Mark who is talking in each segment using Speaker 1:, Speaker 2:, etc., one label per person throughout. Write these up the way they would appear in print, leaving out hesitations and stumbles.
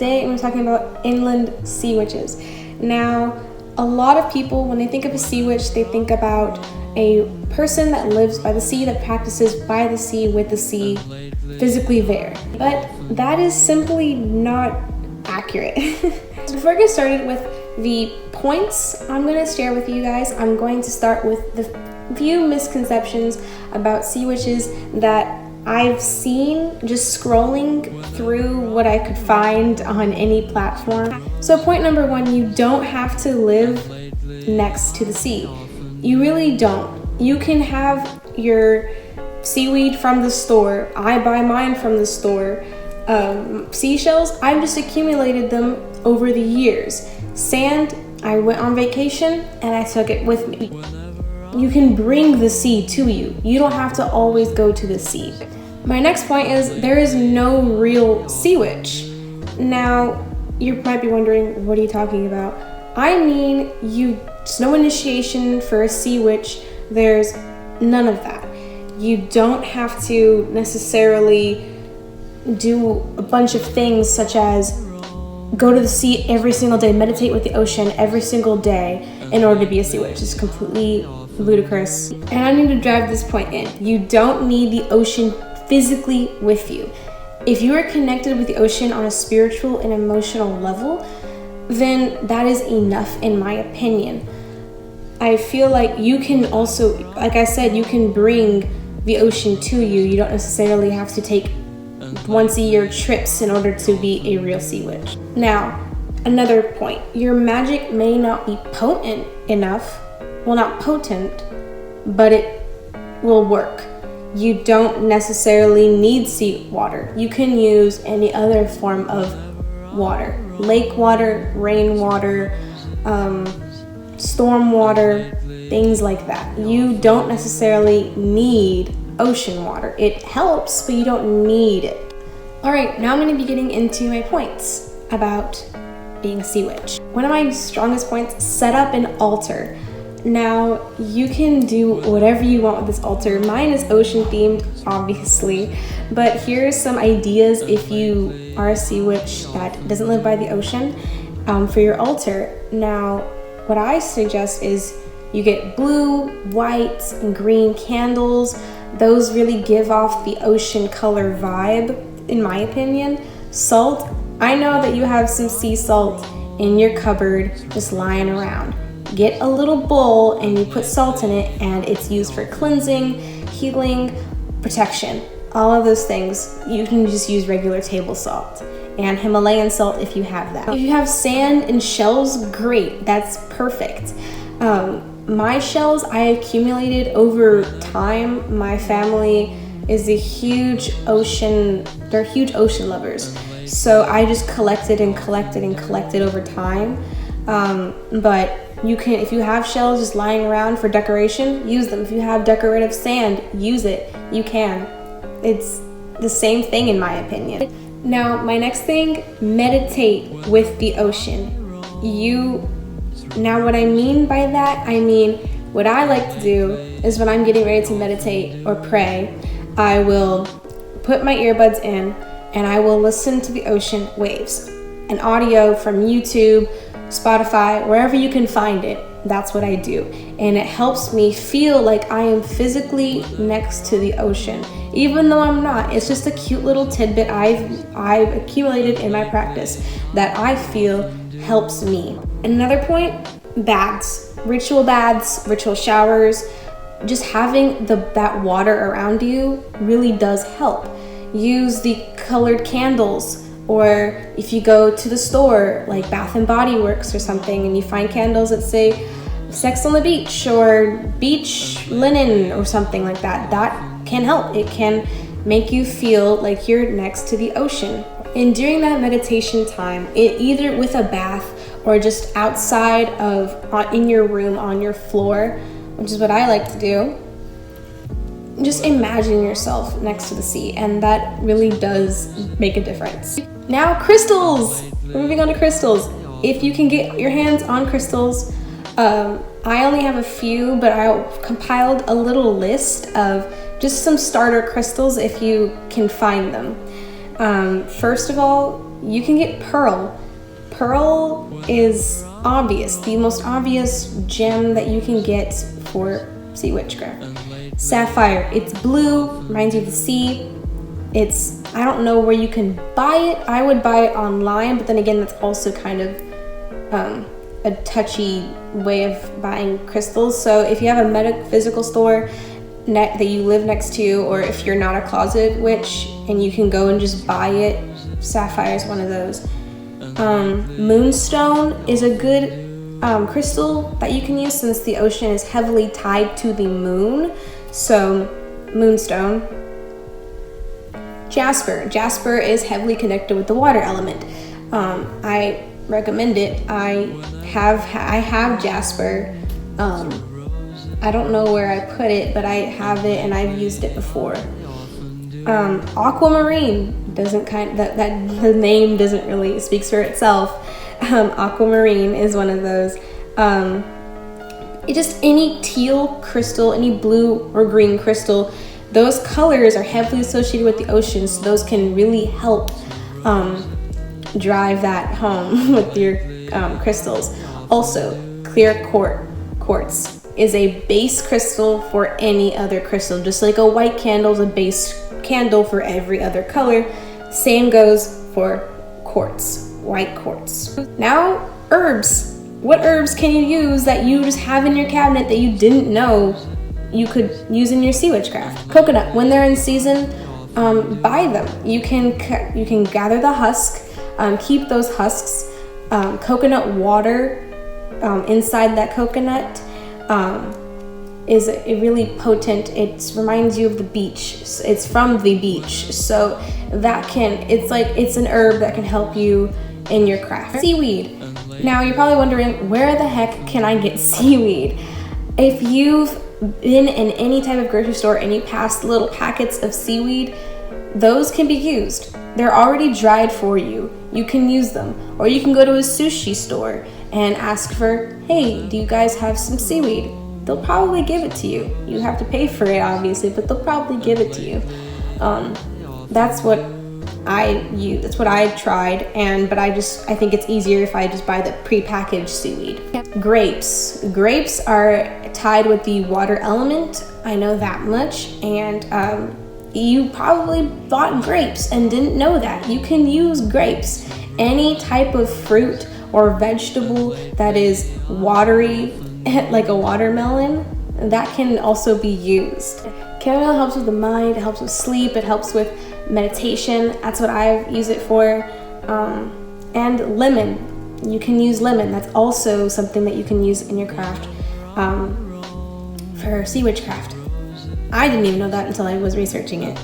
Speaker 1: today I'm talking about inland sea witches. Now, a lot of people, when they think of a sea witch, they think about a person that lives by the sea, that practices by the sea, with the sea, physically there. But that is simply not accurate. So before I get started with the points I'm going to share with you guys, I'm going to start with the few misconceptions about sea witches that I've seen just scrolling through what I could find on any platform. So point number one, you don't have to live next to the sea. You really don't. You can have your seaweed from the store. I buy mine from the store. Seashells, I've just accumulated them over the years. Sand, I went on vacation and I took it with me. You can bring the sea to you. You don't have to always go to the sea. My next point is there is no real sea witch. Now, you might be wondering, what are you talking about? I mean, there's no initiation for a sea witch. There's none of that. You don't have to necessarily do a bunch of things such as go to the sea every single day, meditate with the ocean every single day in order to be a sea witch. It's completely ludicrous. And I need to drive this point in. You don't need the ocean physically with you. If you are connected with the ocean on a spiritual and emotional level, then that is enough in my opinion. I feel like you can also, like I said, you can bring the ocean to you. You don't necessarily have to take once a year trips in order to be a real sea witch. Now, another point, your magic may not be potent enough. Well, not potent, but it will work. You don't necessarily need seawater. You can use any other form of water. Lake water, rainwater, storm water, things like that. You don't necessarily need ocean water. It helps, but you don't need it. All right, now I'm going to be getting into my points about being a sea witch. One of my strongest points, set up an altar. Now, you can do whatever you want with this altar. Mine is ocean themed, obviously, but here's some ideas if you are a sea witch that doesn't live by the ocean for your altar. Now, what I suggest is you get blue, white, and green candles. Those really give off the ocean color vibe, in my opinion. Salt, I know that you have some sea salt in your cupboard just lying around. Get a little bowl and you put salt in it, and it's used for cleansing, healing, protection. All of those things. You can just use regular table salt and Himalayan salt if you have that. If you have sand and shells, great, that's perfect. My shells I accumulated over time. My family is they're huge ocean lovers. So I just collected over time. But you can, if you have shells just lying around for decoration, use them. If you have decorative sand, use it. You can. It's the same thing in my opinion. Now, my next thing, meditate with the ocean. Now what I mean by that, what I like to do is when I'm getting ready to meditate or pray, I will put my earbuds in and I will listen to the ocean waves. An audio from YouTube, Spotify, wherever you can find it, that's what I do. And it helps me feel like I am physically next to the ocean. Even though I'm not, it's just a cute little tidbit I've accumulated in my practice that I feel helps me. Another point, baths, ritual showers, just having that water around you really does help. Use the colored candles, or if you go to the store like Bath and Body Works or something and you find candles that say sex on the beach or beach linen or something like that, that can help. It can make you feel like you're next to the ocean. And during that meditation time, either with a bath or just outside in your room on your floor, which is what I like to do, just imagine yourself next to the sea, and that really does make a difference. Now, crystals. We're moving on to crystals. If you can get your hands on crystals, I only have a few, but I compiled a little list of just some starter crystals if you can find them. First of all, You can get pearl. Pearl is obvious, the most obvious gem that you can get for sea witchcraft. Sapphire, it's blue, reminds you of the sea. I don't know where you can buy it. I would buy it online, but then again, that's also kind of a touchy way of buying crystals. So if you have a metaphysical store that you live next to, or if you're not a closet witch and you can go and just buy it, sapphire is one of those. Moonstone is a good crystal that you can use since the ocean is heavily tied to the moon. So moonstone. Jasper is heavily connected with the water element. I recommend it. I have jasper. I don't know where I put it, but I have it and I've used it before. Aquamarine the name doesn't really speaks for itself. Aquamarine is one of those. Just any teal crystal, any blue or green crystal, those colors are heavily associated with the ocean, so those can really help drive that home with your crystals. Also, clear quartz is a base crystal for any other crystal. Just like a white candle is a base candle for every other color, same goes for quartz, white quartz. Now, herbs. What herbs can you use that you just have in your cabinet that you didn't know you could use in your sea witchcraft? Coconut, when they're in season, buy them. You can gather the husk, keep those husks. Coconut water inside that coconut is a really potent. It reminds you of the beach. It's from the beach, so it's an herb that can help you in your craft. Seaweed. Now you're probably wondering, where the heck can I get seaweed? If you've been in any type of grocery store and you pass little packets of seaweed, those can be used. They're already dried for you. You can use them. Or you can go to a sushi store and ask for, hey, do you guys have some seaweed? They'll probably give it to you. You have to pay for it, obviously, but they'll probably give it to you. That's what I use. That's what I tried, but I think it's easier if I just buy the prepackaged seaweed. Grapes. Grapes are tied with the water element. I know that much, and you probably bought grapes and didn't know that. You can use grapes. Any type of fruit or vegetable that is watery, like a watermelon, that can also be used. Chamomile helps with the mind, it helps with sleep, it helps with meditation. That's what I use it for. And lemon. You can use lemon. That's also something that you can use in your craft for sea witchcraft. I didn't even know that until I was researching it.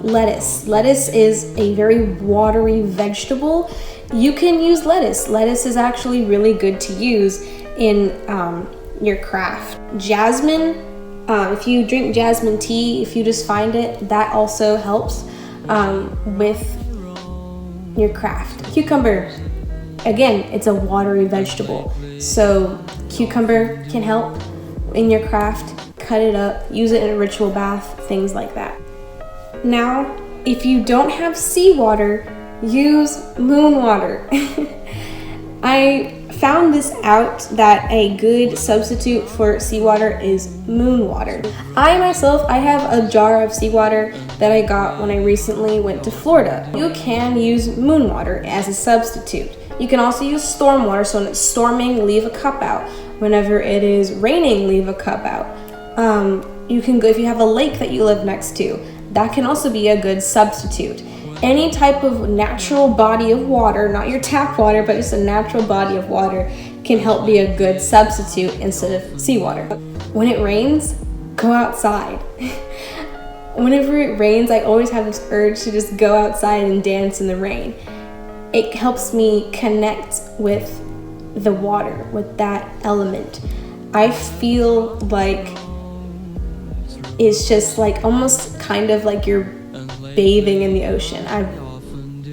Speaker 1: Lettuce. Lettuce is a very watery vegetable. You can use lettuce. Lettuce is actually really good to use in your craft. Jasmine. If you drink jasmine tea, if you just find it, that also helps with your craft. Cucumber, again, it's a watery vegetable, so cucumber can help in your craft. Cut it up, use it in a ritual bath, things like that. Now, if you don't have seawater, use moon water. I found this out that a good substitute for seawater is moon water. I have a jar of seawater that I got when I recently went to Florida. You can use moon water as a substitute. You can also use storm water, so when it's storming, leave a cup out. Whenever it is raining, leave a cup out. You can go, if you have a lake that you live next to, that can also be a good substitute. Any type of natural body of water, not your tap water, but just a natural body of water, can help be a good substitute instead of seawater. When it rains, go outside. Whenever it rains, I always have this urge to just go outside and dance in the rain. It helps me connect with the water, with that element. I feel like it's just like almost kind of like you're bathing in the ocean.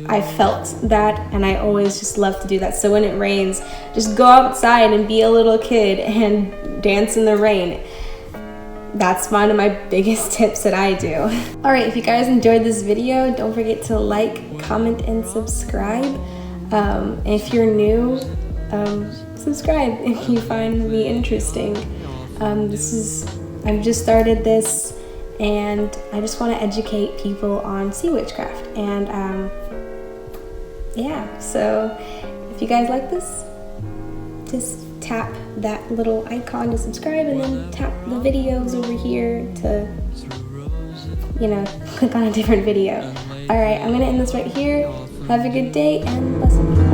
Speaker 1: I felt that, and I always just love to do that. So when it rains, just go outside and be a little kid and dance in the rain. that's one of my biggest tips that I do. All right, if you guys enjoyed this video, don't forget to like, comment, and subscribe. If you're new, subscribe if you find me interesting. I've just started this, and I just want to educate people on sea witchcraft. And yeah, so if you guys like this, just tap that little icon to subscribe, and then tap the videos over here to, click on a different video. All right, I'm gonna end this right here. Have a good day and blessings.